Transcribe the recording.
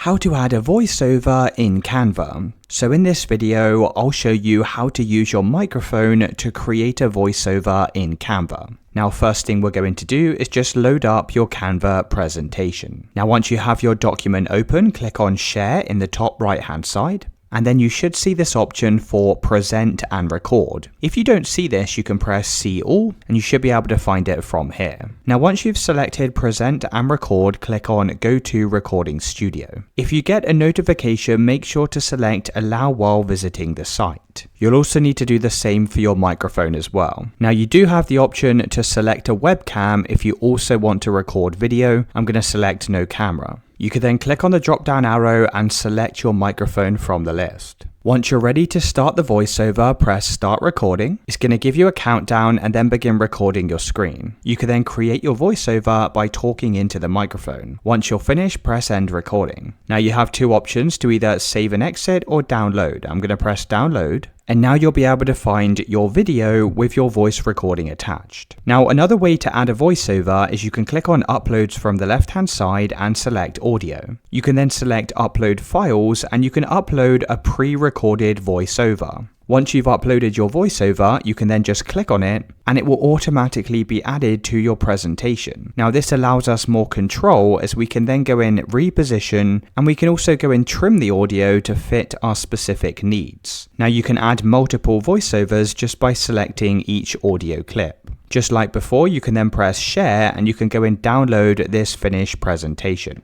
How to add a voiceover in Canva. So in this video, I'll show you how to use your microphone to create a voiceover in Canva. Now, first thing we're going to do is just load up your Canva presentation. Now, once you have your document open, click on Share in the top right-hand side. And then you should see this option for present and record. If you don't see this, you can press see all and you should be able to find it from here. Now, once you've selected present and record, click on go to recording studio. If you get a notification, make sure to select allow while visiting the site. You'll also need to do the same for your microphone as well. Now, you do have the option to select a webcam if you also want to record video. I'm going to select no camera. You can then click on the drop down arrow and select your microphone from the list. Once you're ready to start the voiceover, press start recording. It's going to give you a countdown and then begin recording your screen. You can then create your voiceover by talking into the microphone. Once you're finished, press end recording. Now you have two options to either save and exit or download. I'm going to press download. And now you'll be able to find your video with your voice recording attached. Now, another way to add a voiceover is you can click on uploads from the left-hand side and select audio. You can then select upload files and you can upload a pre-recorded voiceover. Once you've uploaded your voiceover, you can then just click on it and it will automatically be added to your presentation. Now, this allows us more control as we can then go in reposition and we can also go and trim the audio to fit our specific needs. Now, you can add multiple voiceovers just by selecting each audio clip. Just like before, you can then press share and you can go and download this finished presentation.